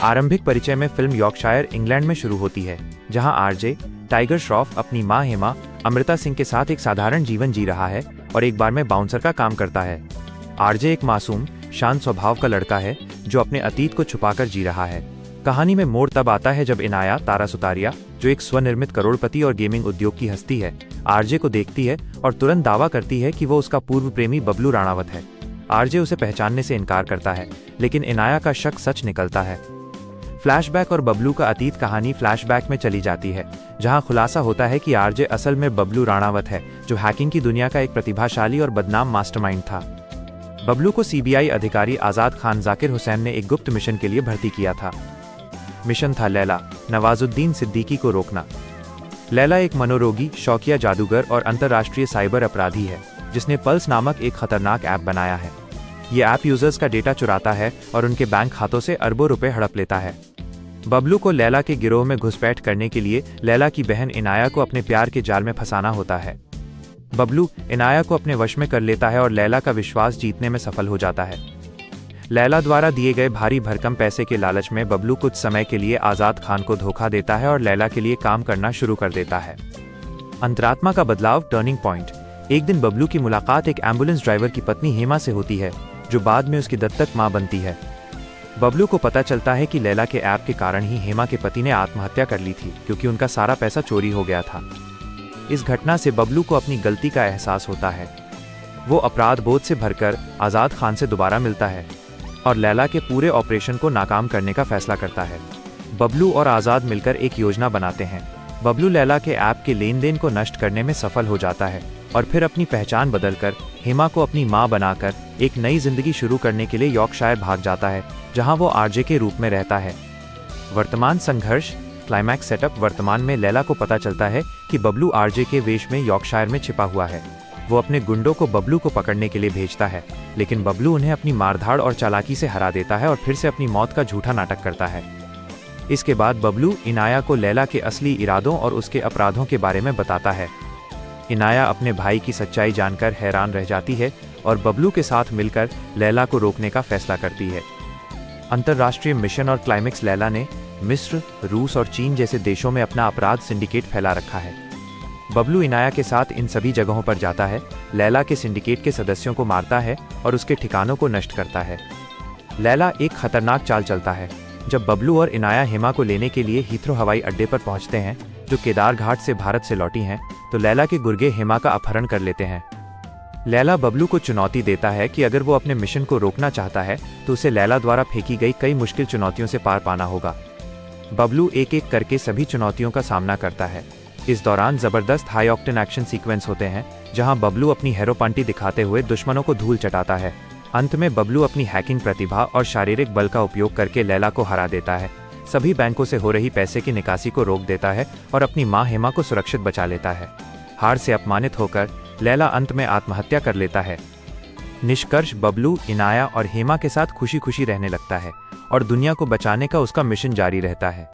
आरंभिक परिचय में फिल्म यॉर्कशायर इंग्लैंड में शुरू होती है, जहां आरजे टाइगर श्रॉफ अपनी मां हेमा अमृता सिंह के साथ एक साधारण जीवन जी रहा है और एक बार में बाउंसर का काम करता है। आरजे एक मासूम, शांत स्वभाव का लड़का है जो अपने अतीत को छुपाकर जी रहा है। कहानी में मोड़ तब आता है जब इनाया तारा सुतारिया, जो एक स्वनिर्मित करोड़पति और गेमिंग उद्योग की हस्ती है, आरजे को देखती है और तुरंत दावा करती है कि वो उसका पूर्व प्रेमी बबलू राणावत है। आरजे उसे पहचानने से इनकार करता है, लेकिन इनाया का शक सच निकलता है। फ्लैशबैक और बबलू का अतीत कहानी फ्लैशबैक में चली जाती है, जहां खुलासा होता है कि आरजे असल में बबलू राणावत है, जो हैकिंग की दुनिया का एक प्रतिभाशाली और बदनाम मास्टरमाइंड था। बबलू को सीबीआई अधिकारी आजाद खान जाकिर हुसैन ने एक गुप्त मिशन के लिए भर्ती किया था। मिशन था लैला, नवाजुद्दीन सिद्दीकी को रोकना। लैला एक मनोरोगी, शौकिया जादूगर और अंतर्राष्ट्रीय साइबर अपराधी है, जिसने पल्स नामक एक खतरनाक ऐप बनाया है। ये ऐप यूजर्स का डेटा चुराता है और उनके बैंक खातों से अरबों रुपए हड़प लेता है। बबलू को लैला के गिरोह में घुसपैठ करने के लिए लैला की बहन इनाया को अपने प्यार के जाल में फंसाना होता है। बबलू इनाया को अपने वश में कर लेता है और लैला का विश्वास जीतने में सफल हो जाता है। लैला द्वारा दिए गए भारी भरकम पैसे के लालच में बबलू कुछ समय के लिए आजाद खान को धोखा देता है और लैला के लिए काम करना शुरू कर देता है। अंतरात्मा का बदलाव, टर्निंग पॉइंट। एक दिन बबलू की मुलाकात एक एम्बुलेंस ड्राइवर की पत्नी हेमा से होती है, जो बाद में उसकी दत्तक मां बनती है। बबलू को पता चलता है कि लैला के ऐप के कारण ही हेमा के पति ने आत्महत्या कर ली थी, क्योंकि उनका सारा पैसा चोरी हो गया था। इस घटना से बबलू को अपनी गलती का एहसास होता है। वो अपराध बोध से भरकर आजाद खान से दोबारा मिलता है और लैला के पूरे ऑपरेशन को नाकाम करने का फैसला करता है। बबलू और आजाद मिलकर एक योजना बनाते हैं। बबलू लैला के ऐप के लेन देन को नष्ट करने में सफल हो जाता है और फिर अपनी पहचान बदलकर हेमा को अपनी मां बनाकर एक नई जिंदगी शुरू करने के लिए यॉर्कशायर भाग जाता है, जहां वो आरजे के रूप में रहता है। वर्तमान संघर्ष, क्लाइमैक्स सेटअप। वर्तमान में लैला को पता चलता है कि बबलू आरजे के वेश में यॉर्कशायर में छिपा हुआ है। वो अपने गुंडों को बबलू को पकड़ने के लिए भेजता है, लेकिन बबलू उन्हें अपनी मारधाड़ और चालाकी से हरा देता है और फिर से अपनी मौत का झूठा नाटक करता है। इसके बाद बबलू इनाया को लैला के असली इरादों और उसके अपराधों के बारे में बताता है। इनाया अपने भाई की सच्चाई जानकर हैरान रह जाती है और बबलू के साथ मिलकर लैला को रोकने का फैसला करती है। अंतर्राष्ट्रीय मिशन और क्लाइमैक्स। लैला ने मिस्र, रूस और चीन जैसे देशों में अपना अपराध सिंडिकेट फैला रखा है। बबलू इनाया के साथ इन सभी जगहों पर जाता है, लैला के सिंडिकेट के सदस्यों को मारता है और उसके ठिकानों को नष्ट करता है। लैला एक खतरनाक चाल चलता है। जब बबलू और इनाया हेमा को लेने के लिए हीथ्रो हवाई अड्डे पर पहुंचते हैं, जो केदार घाट से भारत से लौटी हैं, तो लैला के गुर्गे हेमा का अपहरण कर लेते हैं। लैला बबलू को चुनौती देता है कि अगर वो अपने मिशन को रोकना चाहता है तो उसे लैला द्वारा फेंकी गई कई मुश्किल चुनौतियों से पार पाना होगा। बबलू एक एक करके सभी चुनौतियों का सामना करता है। इस दौरान जबरदस्त हाई ऑक्टेन एक्शन सीक्वेंस होते हैं, जहां बबलू अपनी हेरोपंती दिखाते हुए दुश्मनों को धूल चटाता है। अंत में बबलू अपनी हैकिंग प्रतिभा और शारीरिक बल का उपयोग करके लैला को हरा देता है, सभी बैंकों से हो रही पैसे की निकासी को रोक देता है और अपनी मां हेमा को सुरक्षित बचा लेता है। हार से अपमानित होकर लैला अंत में आत्महत्या कर लेता है। निष्कर्ष, बबलू इनाया और हेमा के साथ खुशी खुशी रहने लगता है और दुनिया को बचाने का उसका मिशन जारी रहता है।